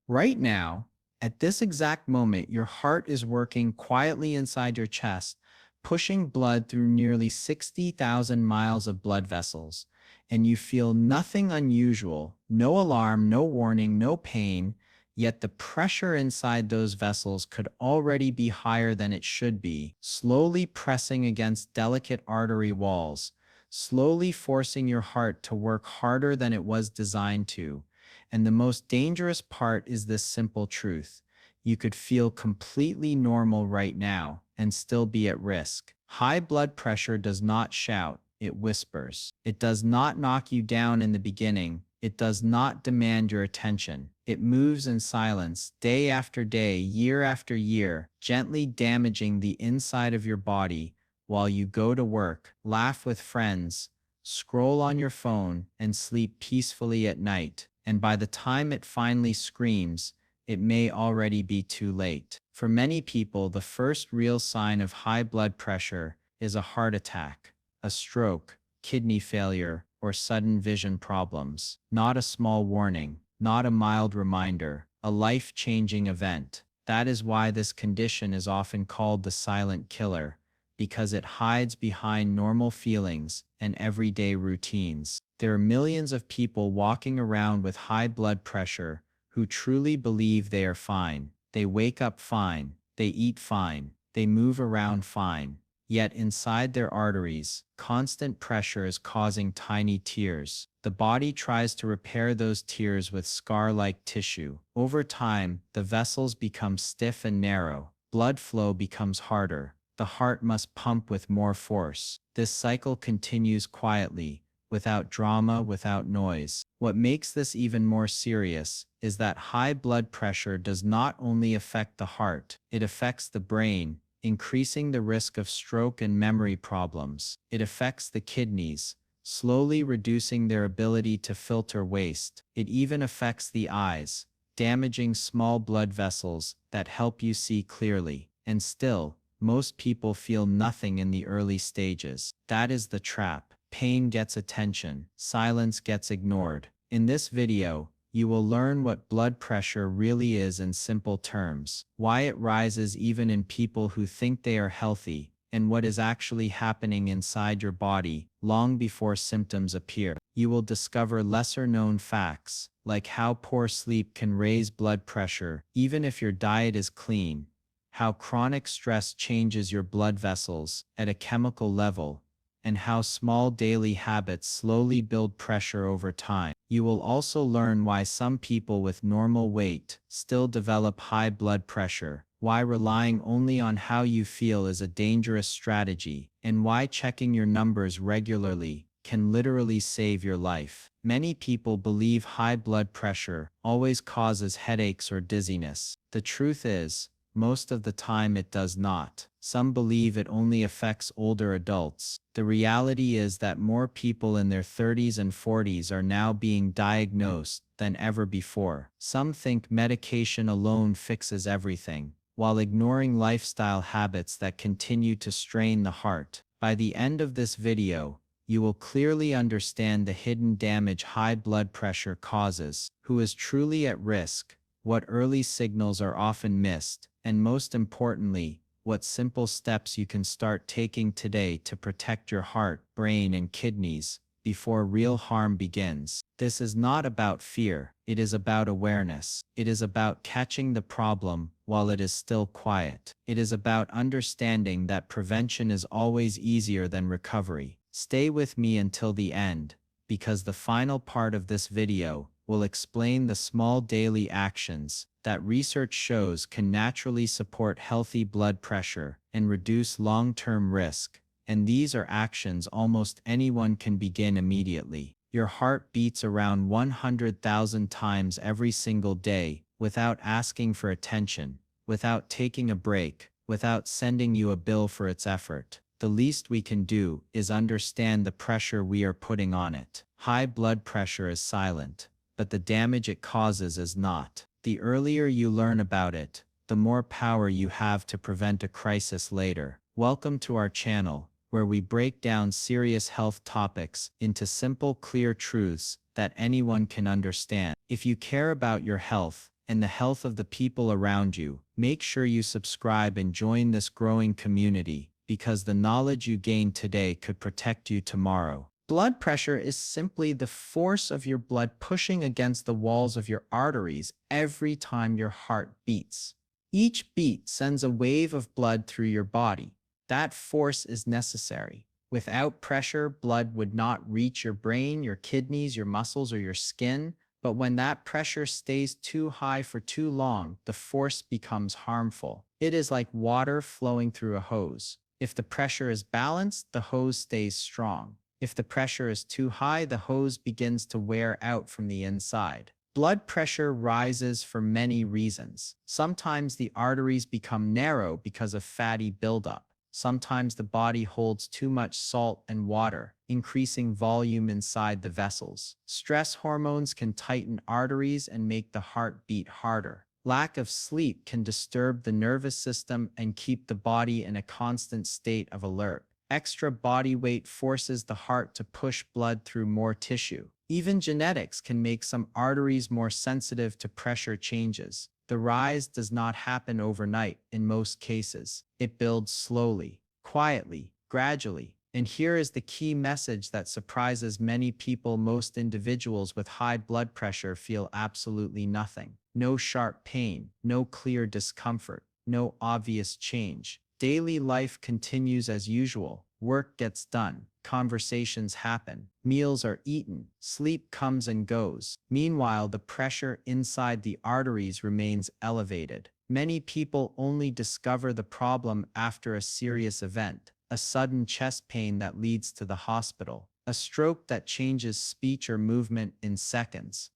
Right now, at this exact moment, your heart is working quietly inside your chest, pushing blood through nearly 60,000 miles of blood vessels, and you feel nothing unusual, no alarm, no warning, no pain, yet the pressure inside those vessels could already be higher than it should be, slowly pressing against delicate artery walls, slowly forcing your heart to work harder than it was designed to. And the most dangerous part is this simple truth. You could feel completely normal right now and still be at risk. High blood pressure does not shout, it whispers. It does not knock you down in the beginning. It does not demand your attention. It moves in silence, day after day, year after year, gently damaging the inside of your body while you go to work, laugh with friends, scroll on your phone, and sleep peacefully at night. And by the time it finally screams, it may already be too late. For many people, the first real sign of high blood pressure is a heart attack, a stroke, kidney failure, or sudden vision problems. Not a small warning, not a mild reminder, a life-changing event. That is why this condition is often called the silent killer, because it hides behind normal feelings and everyday routines. There are millions of people walking around with high blood pressure who truly believe they are fine. They wake up fine, they eat fine, they move around fine. Yet inside their arteries, constant pressure is causing tiny tears. The body tries to repair those tears with scar-like tissue. Over time, the vessels become stiff and narrow. Blood flow becomes harder. The heart must pump with more force. This cycle continues quietly, without drama, without noise. What makes this even more serious is that high blood pressure does not only affect the heart, it affects the brain, increasing the risk of stroke and memory problems. It affects the kidneys, slowly reducing their ability to filter waste. It even affects the eyes, damaging small blood vessels that help you see clearly. And still, most people feel nothing in the early stages. That is the trap. Pain gets attention, silence gets ignored. In this video, you will learn what blood pressure really is in simple terms, why it rises even in people who think they are healthy, and what is actually happening inside your body long before symptoms appear. You will discover lesser-known facts, like how poor sleep can raise blood pressure even if your diet is clean, how chronic stress changes your blood vessels at a chemical level, and how small daily habits slowly build pressure over time. You will also learn why some people with normal weight still develop high blood pressure, why relying only on how you feel is a dangerous strategy, and why checking your numbers regularly can literally save your life. Many people believe high blood pressure always causes headaches or dizziness. The truth is, most of the time it does not. Some believe it only affects older adults. The reality is that more people in their 30s and 40s are now being diagnosed than ever before. Some think medication alone fixes everything, while ignoring lifestyle habits that continue to strain the heart. By the end of this video, you will clearly understand the hidden damage high blood pressure causes, who is truly at risk, what early signals are often missed, and most importantly, what simple steps you can start taking today to protect your heart, brain, and kidneys before real harm begins. This is not about fear, it is about awareness. It is about catching the problem while it is still quiet. It is about understanding that prevention is always easier than recovery. Stay with me until the end, because the final part of this video will explain the small daily actions that research shows can naturally support healthy blood pressure and reduce long-term risk. And these are actions almost anyone can begin immediately. Your heart beats around 100,000 times every single day without asking for attention, without taking a break, without sending you a bill for its effort. The least we can do is understand the pressure we are putting on it. High blood pressure is silent, but the damage it causes is not. The earlier you learn about it, the more power you have to prevent a crisis later. Welcome to our channel, where we break down serious health topics into simple, clear truths that anyone can understand. If you care about your health and the health of the people around you, make sure you subscribe and join this growing community, because the knowledge you gain today could protect you tomorrow. Blood pressure is simply the force of your blood pushing against the walls of your arteries every time your heart beats. Each beat sends a wave of blood through your body. That force is necessary. Without pressure, blood would not reach your brain, your kidneys, your muscles, or your skin. But when that pressure stays too high for too long, the force becomes harmful. It is like water flowing through a hose. If the pressure is balanced, the hose stays strong. If the pressure is too high, the hose begins to wear out from the inside. Blood pressure rises for many reasons. Sometimes the arteries become narrow because of fatty buildup. Sometimes the body holds too much salt and water, increasing volume inside the vessels. Stress hormones can tighten arteries and make the heart beat harder. Lack of sleep can disturb the nervous system and keep the body in a constant state of alert. Extra body weight forces the heart to push blood through more tissue. Even genetics can make some arteries more sensitive to pressure changes. The rise does not happen overnight in most cases. It builds slowly, quietly, gradually. And here is the key message that surprises many people. Most individuals with high blood pressure feel absolutely nothing. No sharp pain, no clear discomfort, no obvious change. Daily life continues as usual. Work gets done. Conversations happen. Meals are eaten. Sleep comes and goes. Meanwhile, the pressure inside the arteries remains elevated. Many people only discover the problem after a serious event, a sudden chest pain that leads to the hospital, a stroke that changes speech or movement in seconds.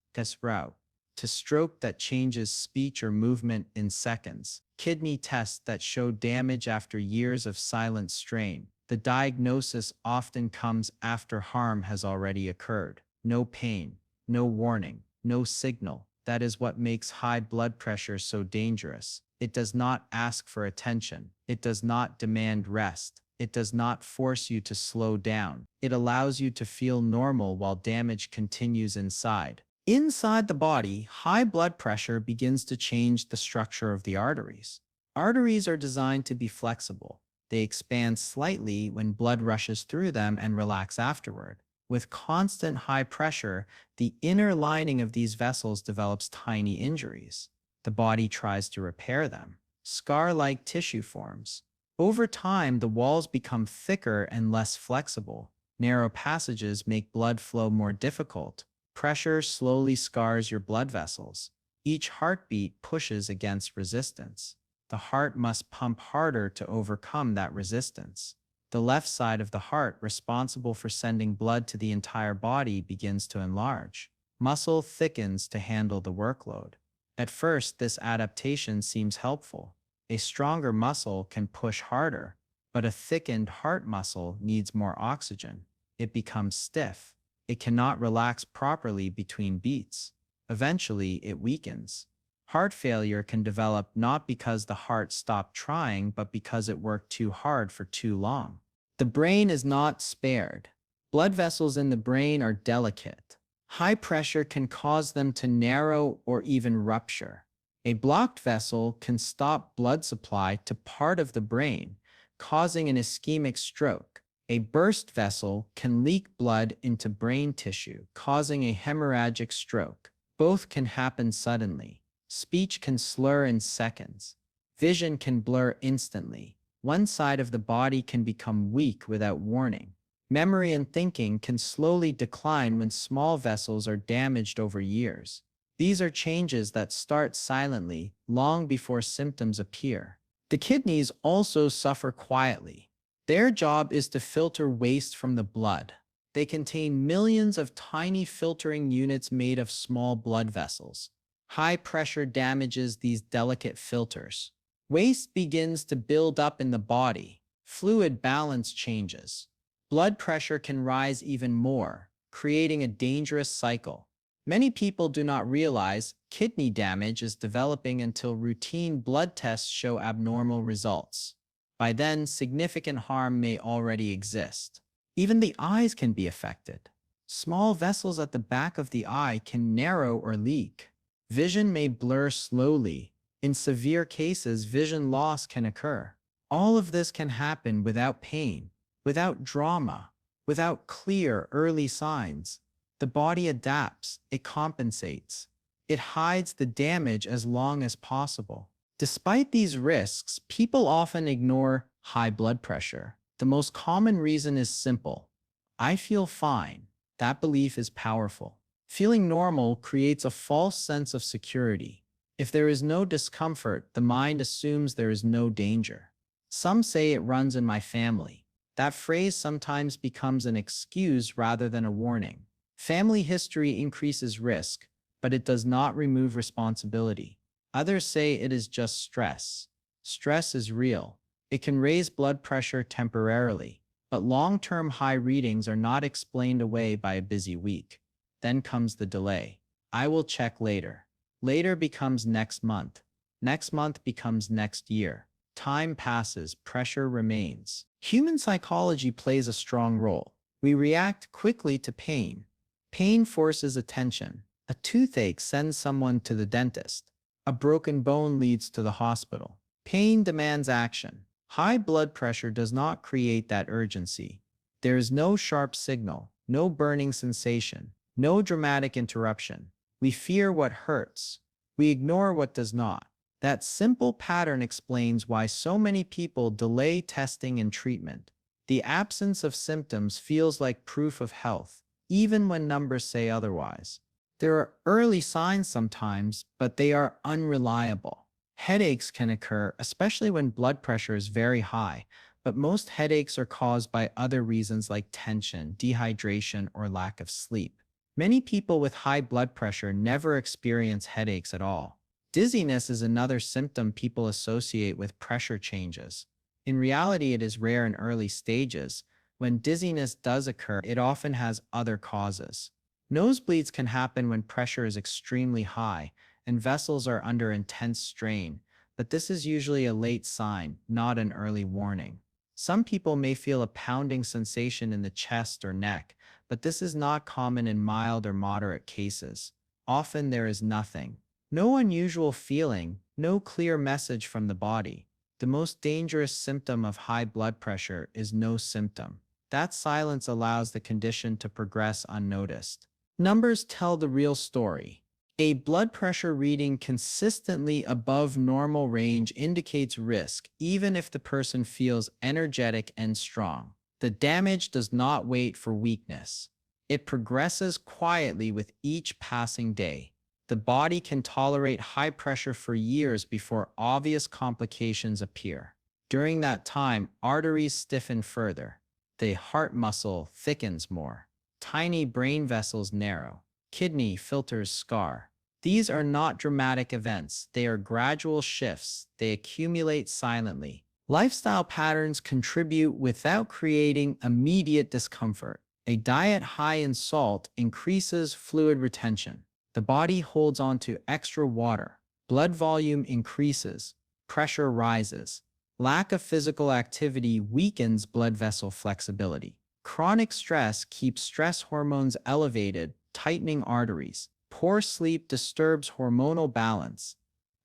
To stroke that changes speech or movement in seconds. Kidney tests that show damage after years of silent strain. The diagnosis often comes after harm has already occurred. No pain, no warning, no signal. That is what makes high blood pressure so dangerous. It does not ask for attention. It does not demand rest. It does not force you to slow down. It allows you to feel normal while damage continues inside. Inside the body, high blood pressure begins to change the structure of the arteries. Arteries are designed to be flexible. They expand slightly when blood rushes through them and relax afterward. With constant high pressure, the inner lining of these vessels develops tiny injuries. The body tries to repair them. Scar-like tissue forms. Over time, the walls become thicker and less flexible. Narrow passages make blood flow more difficult. Pressure slowly scars your blood vessels. Each heartbeat pushes against resistance. The heart must pump harder to overcome that resistance. The left side of the heart, responsible for sending blood to the entire body, begins to enlarge. Muscle thickens to handle the workload. At first, this adaptation seems helpful. A stronger muscle can push harder, but a thickened heart muscle needs more oxygen. It becomes stiff. It cannot relax properly between beats. Eventually, it weakens. Heart failure can develop not because the heart stopped trying, but because it worked too hard for too long. The brain is not spared. Blood vessels in the brain are delicate. High pressure can cause them to narrow or even rupture. A blocked vessel can stop blood supply to part of the brain, causing an ischemic stroke. A burst vessel can leak blood into brain tissue, causing a hemorrhagic stroke. Both can happen suddenly. Speech can slur in seconds. Vision can blur instantly. One side of the body can become weak without warning. Memory and thinking can slowly decline when small vessels are damaged over years. These are changes that start silently, long before symptoms appear. The kidneys also suffer quietly. Their job is to filter waste from the blood. They contain millions of tiny filtering units made of small blood vessels. High pressure damages these delicate filters. Waste begins to build up in the body. Fluid balance changes. Blood pressure can rise even more, creating a dangerous cycle. Many people do not realize kidney damage is developing until routine blood tests show abnormal results. By then, significant harm may already exist. Even the eyes can be affected. Small vessels at the back of the eye can narrow or leak. Vision may blur slowly. In severe cases, vision loss can occur. All of this can happen without pain, without drama, without clear early signs. The body adapts, it compensates. It hides the damage as long as possible. Despite these risks, people often ignore high blood pressure. The most common reason is simple. I feel fine. That belief is powerful. Feeling normal creates a false sense of security. If there is no discomfort, the mind assumes there is no danger. Some say it runs in my family. That phrase sometimes becomes an excuse rather than a warning. Family history increases risk, but it does not remove responsibility. Others say it is just stress. Stress is real. It can raise blood pressure temporarily, but long-term high readings are not explained away by a busy week. Then comes the delay. I will check later. Later becomes next month. Next month becomes next year. Time passes, pressure remains. Human psychology plays a strong role. We react quickly to pain. Pain forces attention. A toothache sends someone to the dentist. A broken bone leads to the hospital. Pain demands action. High blood pressure does not create that urgency. There is no sharp signal, no burning sensation, no dramatic interruption. We fear what hurts. We ignore what does not. That simple pattern explains why so many people delay testing and treatment. The absence of symptoms feels like proof of health, even when numbers say otherwise. There are early signs sometimes, but they are unreliable. Headaches can occur, especially when blood pressure is very high, but most headaches are caused by other reasons like tension, dehydration, or lack of sleep. Many people with high blood pressure never experience headaches at all. Dizziness is another symptom people associate with pressure changes. In reality, it is rare in early stages. When dizziness does occur, it often has other causes. Nosebleeds can happen when pressure is extremely high and vessels are under intense strain, but this is usually a late sign, not an early warning. Some people may feel a pounding sensation in the chest or neck, but this is not common in mild or moderate cases. Often there is nothing. No unusual feeling, no clear message from the body. The most dangerous symptom of high blood pressure is no symptom. That silence allows the condition to progress unnoticed. Numbers tell the real story. A blood pressure reading consistently above normal range indicates risk, even if the person feels energetic and strong. The damage does not wait for weakness. It progresses quietly with each passing day. The body can tolerate high pressure for years before obvious complications appear. During that time, arteries stiffen further. The heart muscle thickens more. Tiny brain vessels narrow. Kidney filters scar. These are not dramatic events. They are gradual shifts. They accumulate silently. Lifestyle patterns contribute without creating immediate discomfort. A diet high in salt increases fluid retention. The body holds on to extra water. Blood volume increases. Pressure rises. Lack of physical activity weakens blood vessel flexibility. Chronic stress keeps stress hormones elevated, tightening arteries. Poor sleep disturbs hormonal balance,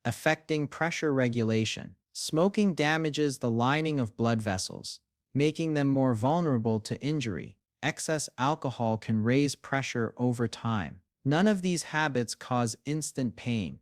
affecting pressure regulation. Smoking damages the lining of blood vessels, making them more vulnerable to injury. Excess alcohol can raise pressure over time. None of these habits cause instant pain.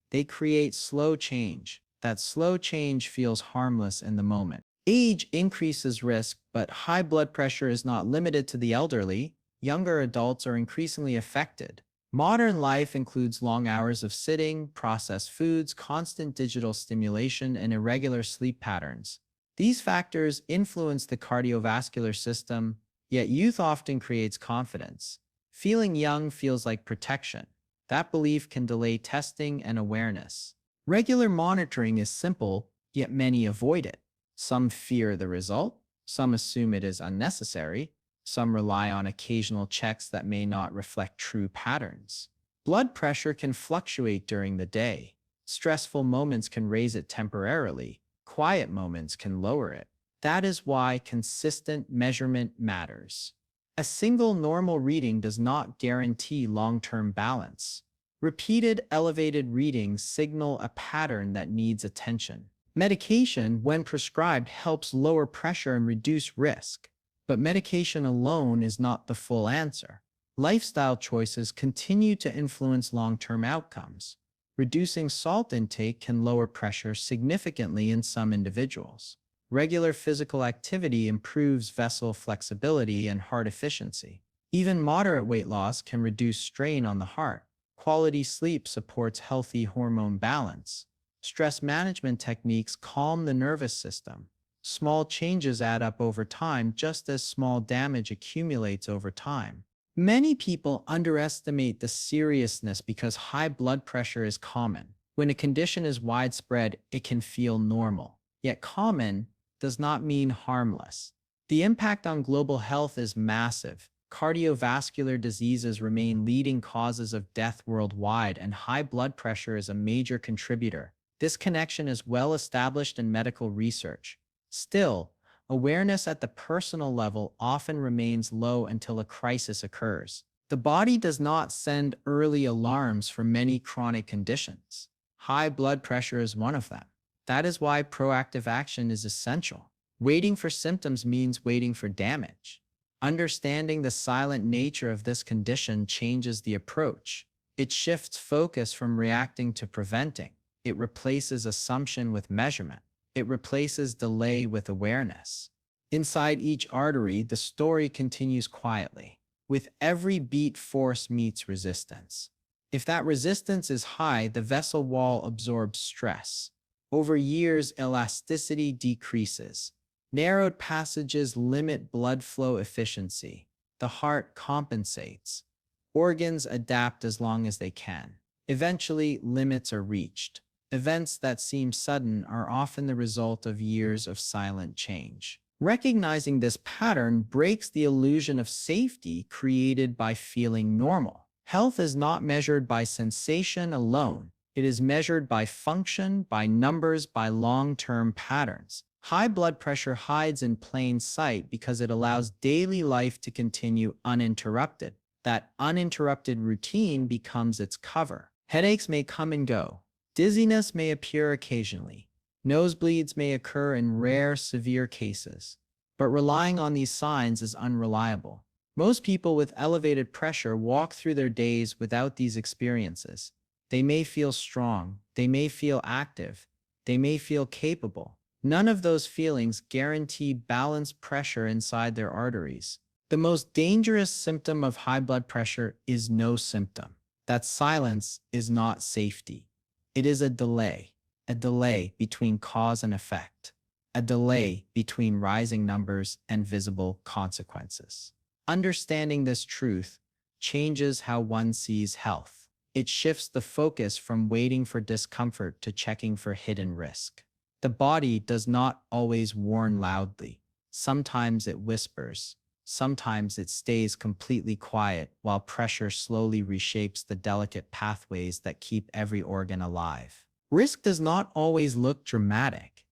They create slow change. That slow change feels harmless in the moment. Age increases risk, but high blood pressure is not limited to the elderly. Younger adults are increasingly affected. Modern life includes long hours of sitting, processed foods, constant digital stimulation, and irregular sleep patterns. These factors influence the cardiovascular system, yet youth often creates confidence. Feeling young feels like protection. That belief can delay testing and awareness. Regular monitoring is simple, yet many avoid it. Some fear the result, some assume it is unnecessary, some rely on occasional checks that may not reflect true patterns. Blood pressure can fluctuate during the day. Stressful moments can raise it temporarily. Quiet moments can lower it. That is why consistent measurement matters. A single normal reading does not guarantee long-term balance. Repeated elevated readings signal a pattern that needs attention. Medication, when prescribed, helps lower pressure and reduce risk. But medication alone is not the full answer. Lifestyle choices continue to influence long-term outcomes. Reducing salt intake can lower pressure significantly in some individuals. Regular physical activity improves vessel flexibility and heart efficiency. Even moderate weight loss can reduce strain on the heart. Quality sleep supports healthy hormone balance. Stress management techniques calm the nervous system. Small changes add up over time, just as small damage accumulates over time. Many people underestimate the seriousness because high blood pressure is common. When a condition is widespread, it can feel normal. Yet common does not mean harmless. The impact on global health is massive. Cardiovascular diseases remain leading causes of death worldwide, and high blood pressure is a major contributor. This connection is well established in medical research. Still, awareness at the personal level often remains low until a crisis occurs. The body does not send early alarms for many chronic conditions. High blood pressure is one of them. That is why proactive action is essential. Waiting for symptoms means waiting for damage. Understanding the silent nature of this condition changes the approach. It shifts focus from reacting to preventing. It replaces assumption with measurement. It replaces delay with awareness. Inside each artery, the story continues quietly. With every beat, force meets resistance. If that resistance is high, the vessel wall absorbs stress. Over years, elasticity decreases. Narrowed passages limit blood flow efficiency. The heart compensates. Organs adapt as long as they can. Eventually, limits are reached. Events that seem sudden are often the result of years of silent change. Recognizing this pattern breaks the illusion of safety created by feeling normal. Health is not measured by sensation alone. It is measured by function, by numbers, by long-term patterns. High blood pressure hides in plain sight because it allows daily life to continue uninterrupted. That uninterrupted routine becomes its cover. Headaches may come and go. Dizziness may appear occasionally. Nosebleeds may occur in rare, severe cases. But relying on these signs is unreliable. Most people with elevated pressure walk through their days without these experiences. They may feel strong. They may feel active. They may feel capable. None of those feelings guarantee balanced pressure inside their arteries. The most dangerous symptom of high blood pressure is no symptom. That silence is not safety. It is a delay between cause and effect, a delay between rising numbers and visible consequences. Understanding this truth changes how one sees health. It shifts the focus from waiting for discomfort to checking for hidden risk. The body does not always warn loudly. Sometimes it whispers. Sometimes it stays completely quiet while pressure slowly reshapes the delicate pathways that keep every organ alive. Risk does not always look dramatic.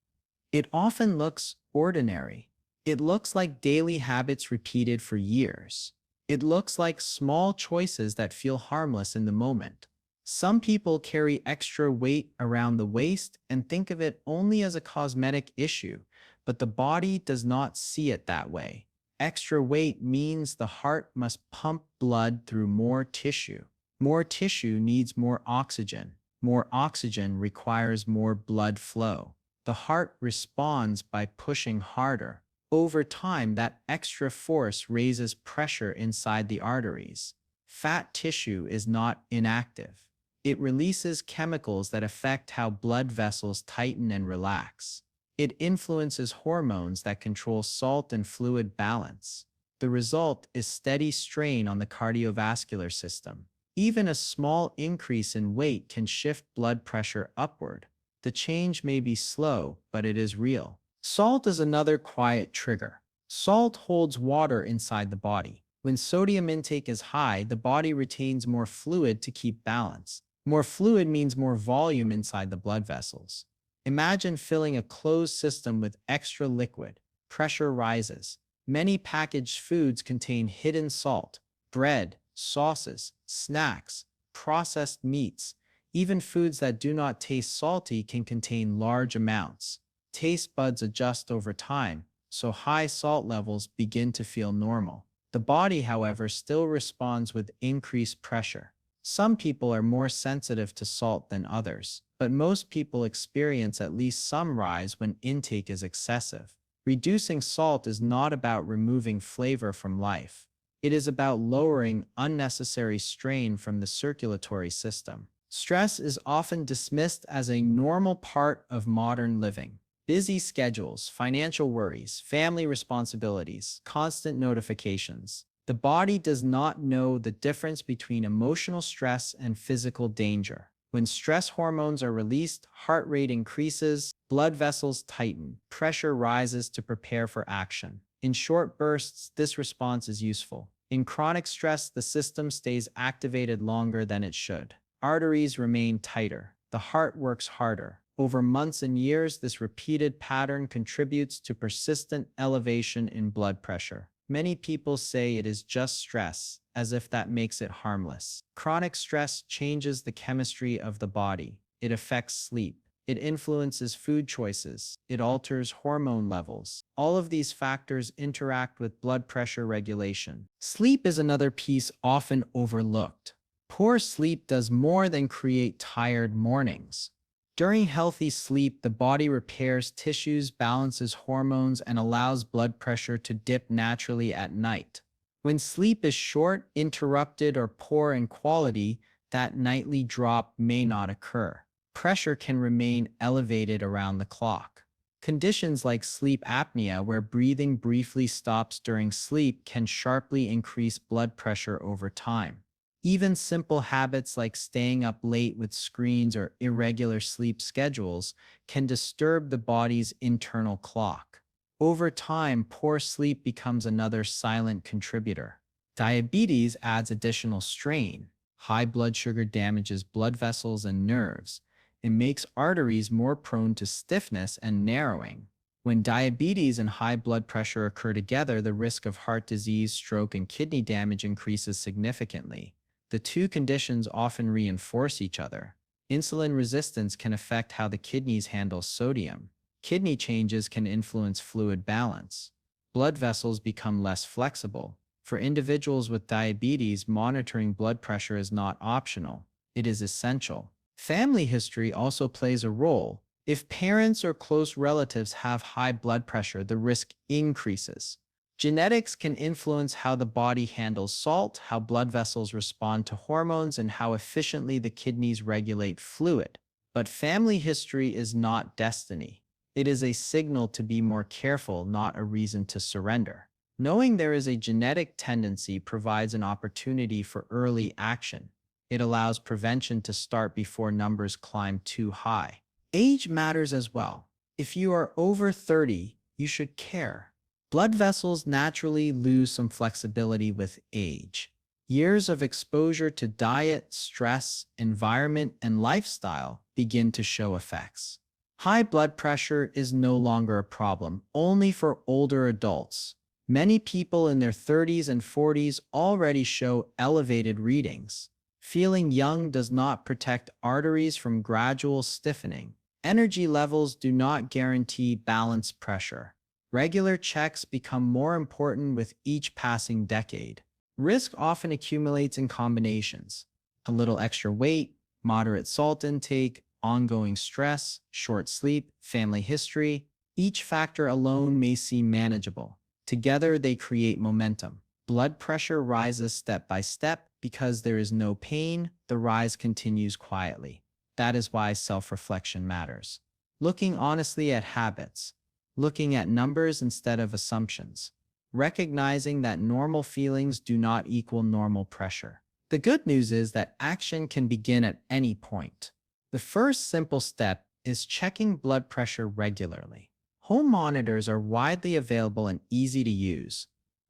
It often looks ordinary. It looks like daily habits repeated for years. It looks like small choices that feel harmless in the moment. Some people carry extra weight around the waist and think of it only as a cosmetic issue, but the body does not see it that way. Extra weight means the heart must pump blood through more tissue. More tissue needs more oxygen. More oxygen requires more blood flow. The heart responds by pushing harder. Over time, that extra force raises pressure inside the arteries. Fat tissue is not inactive. It releases chemicals that affect how blood vessels tighten and relax. It influences hormones that control salt and fluid balance. The result is steady strain on the cardiovascular system. Even a small increase in weight can shift blood pressure upward. The change may be slow, but it is real. Salt is another quiet trigger. Salt holds water inside the body. When sodium intake is high, the body retains more fluid to keep balance. More fluid means more volume inside the blood vessels. Imagine filling a closed system with extra liquid. Pressure rises. Many packaged foods contain hidden salt. Bread, sauces, snacks. processed meats, even foods that do not taste salty can contain large amounts. Taste buds adjust over time, so high salt levels begin to feel normal. The body, however, still responds with increased pressure. Some people are more sensitive to salt than others, but most people experience at least some rise when intake is excessive. Reducing salt is not about removing flavor from life. It is about lowering unnecessary strain from the circulatory system. Stress is often dismissed as a normal part of modern living. Busy schedules, financial worries, family responsibilities, constant notifications. The body does not know the difference between emotional stress and physical danger. When stress hormones are released, heart rate increases, blood vessels tighten, pressure rises to prepare for action. In short bursts, this response is useful. In chronic stress, the system stays activated longer than it should. Arteries remain tighter. The heart works harder. Over months and years, this repeated pattern contributes to persistent elevation in blood pressure. Many people say it is just stress, as if that makes it harmless. Chronic stress changes the chemistry of the body. It affects sleep. It influences food choices. It alters hormone levels. All of these factors interact with blood pressure regulation. Sleep is another piece often overlooked. Poor sleep does more than create tired mornings. During healthy sleep, the body repairs tissues, balances hormones, and allows blood pressure to dip naturally at night. When sleep is short, interrupted, or poor in quality, that nightly drop may not occur. Pressure can remain elevated around the clock. Conditions like sleep apnea, where breathing briefly stops during sleep, can sharply increase blood pressure over time. Even simple habits like staying up late with screens or irregular sleep schedules can disturb the body's internal clock. Over time, poor sleep becomes another silent contributor. Diabetes adds additional strain. High blood sugar damages blood vessels and nerves. It makes arteries more prone to stiffness and narrowing. When diabetes and high blood pressure occur together, the risk of heart disease, stroke, and kidney damage increases significantly. The two conditions often reinforce each other. Insulin resistance can affect how the kidneys handle sodium. Kidney changes can influence fluid balance. Blood vessels become less flexible. For individuals with diabetes, monitoring blood pressure is not optional. It is essential. Family history also plays a role. If parents or close relatives have high blood pressure, the risk increases. Genetics can influence how the body handles salt, how blood vessels respond to hormones, and how efficiently the kidneys regulate fluid. But family history is not destiny. It is a signal to be more careful, not a reason to surrender. Knowing there is a genetic tendency provides an opportunity for early action. It allows prevention to start before numbers climb too high. Age matters as well. If you are over 30, you should care. Blood vessels naturally lose some flexibility with age. Years of exposure to diet, stress, environment, and lifestyle begin to show effects. High blood pressure is no longer a problem, only for older adults. Many people in their 30s and 40s already show elevated readings. Feeling young does not protect arteries from gradual stiffening. Energy levels do not guarantee balanced pressure. Regular checks become more important with each passing decade. Risk often accumulates in combinations: a little extra weight, moderate salt intake, ongoing stress, short sleep, family history. Each factor alone may seem manageable. Together, they create momentum. Blood pressure rises step by step. Because there is no pain, the rise continues quietly. That is why self-reflection matters. Looking honestly at habits, looking at numbers instead of assumptions, recognizing that normal feelings do not equal normal pressure. The good news is that action can begin at any point. The first simple step is checking blood pressure regularly. Home monitors are widely available and easy to use.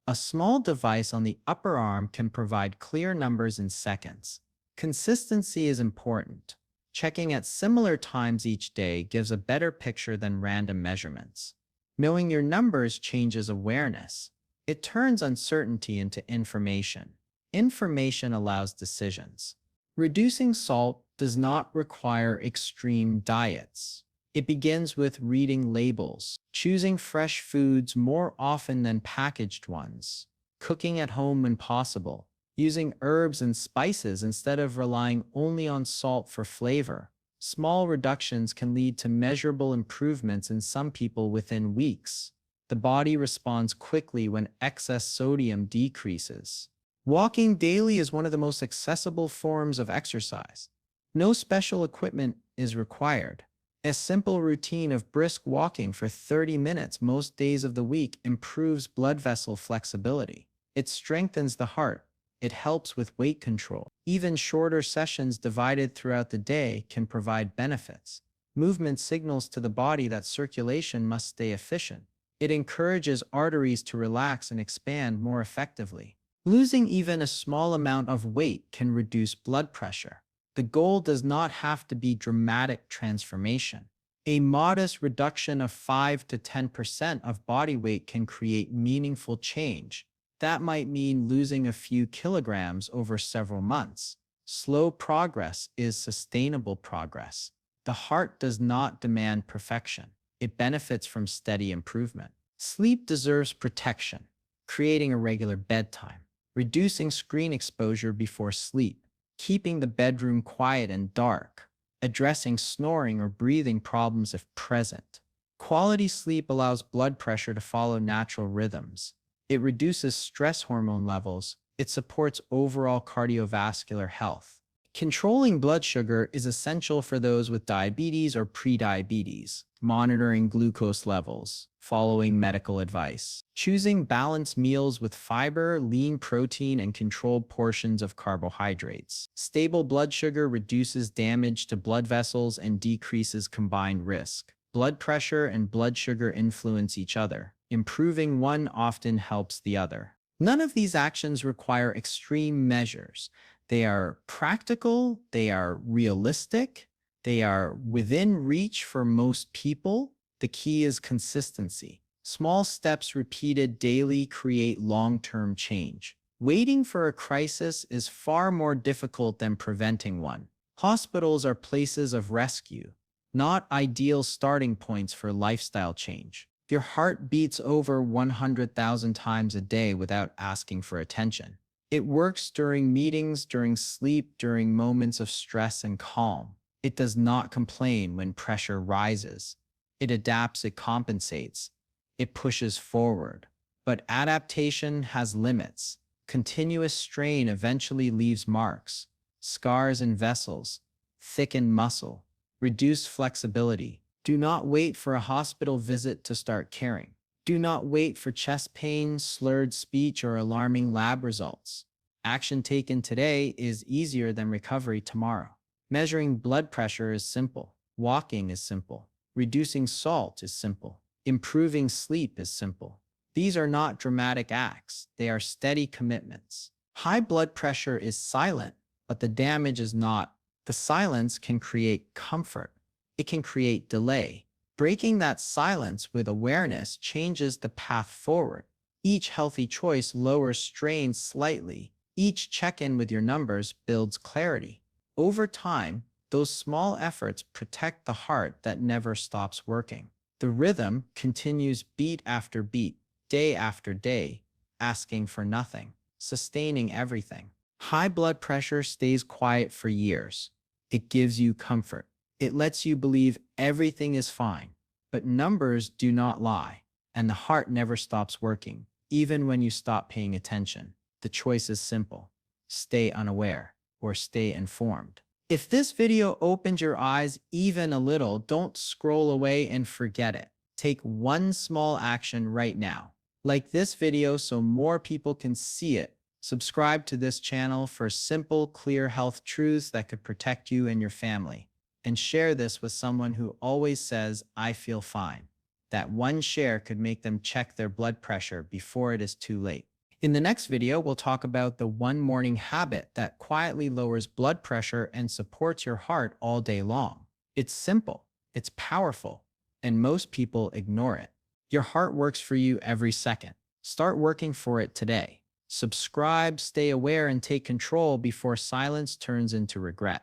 A small device on the upper arm can provide clear numbers in seconds. Consistency is important. Checking at similar times each day gives a better picture than random measurements. Knowing your numbers changes awareness. It turns uncertainty into information. Information allows decisions. Reducing salt does not require extreme diets. It begins with reading labels, choosing fresh foods more often than packaged ones, cooking at home when possible, using herbs and spices instead of relying only on salt for flavor. Small reductions can lead to measurable improvements in some people within weeks. The body responds quickly when excess sodium decreases. Walking daily is one of the most accessible forms of exercise. No special equipment is required. A simple routine of brisk walking for 30 minutes most days of the week improves blood vessel flexibility. It strengthens the heart. It helps with weight control. Even shorter sessions divided throughout the day can provide benefits. Movement signals to the body that circulation must stay efficient. It encourages arteries to relax and expand more effectively. Losing even a small amount of weight can reduce blood pressure. The goal does not have to be dramatic transformation. A modest reduction of 5 to 10% of body weight can create meaningful change. That might mean losing a few kilograms over several months. Slow progress is sustainable progress. The heart does not demand perfection. It benefits from steady improvement. Sleep deserves protection. Creating a regular bedtime, reducing screen exposure before sleep, keeping the bedroom quiet and dark, addressing snoring or breathing problems if present. Quality sleep allows blood pressure to follow natural rhythms. It reduces stress hormone levels. It supports overall cardiovascular health. Controlling blood sugar is essential for those with diabetes or prediabetes. Monitoring glucose levels, following medical advice, choosing balanced meals with fiber, lean protein, and controlled portions of carbohydrates. Stable blood sugar reduces damage to blood vessels and decreases combined risk. Blood pressure and blood sugar influence each other. Improving one often helps the other. None of these actions require extreme measures. They are practical, they are realistic, they are within reach for most people. The key is consistency. Small steps repeated daily create long-term change. Waiting for a crisis is far more difficult than preventing one. Hospitals are places of rescue, not ideal starting points for lifestyle change. Your heart beats over 100,000 times a day without asking for attention. It works during meetings, during sleep, during moments of stress and calm. It does not complain when pressure rises. It adapts, it compensates, it pushes forward. But adaptation has limits. Continuous strain eventually leaves marks, scars and vessels, thickened muscle, reduced flexibility. Do not wait for a hospital visit to start caring. Do not wait for chest pain, slurred speech, or alarming lab results. Action taken today is easier than recovery tomorrow. Measuring blood pressure is simple. Walking is simple. Reducing salt is simple. Improving sleep is simple. These are not dramatic acts. They are steady commitments. High blood pressure is silent, but the damage is not. The silence can create comfort. It can create delay. Breaking that silence with awareness changes the path forward. Each healthy choice lowers strain slightly. Each check-in with your numbers builds clarity. Over time, those small efforts protect the heart that never stops working. The rhythm continues beat after beat, day after day, asking for nothing, sustaining everything. High blood pressure stays quiet for years. It gives you comfort. It lets you believe everything is fine. But numbers do not lie, and the heart never stops working, even when you stop paying attention. The choice is simple. Stay unaware or stay informed. If this video opened your eyes even a little, don't scroll away and forget it. Take one small action right now. Like this video so more people can see it. Subscribe to this channel for simple, clear health truths that could protect you and your family. And share this with someone who always says, I feel fine. That one share could make them check their blood pressure before it is too late. In the next video, we'll talk about the one morning habit that quietly lowers blood pressure and supports your heart all day long. It's simple, it's powerful, and most people ignore it. Your heart works for you every second. Start working for it today. Subscribe, stay aware, and take control before silence turns into regret.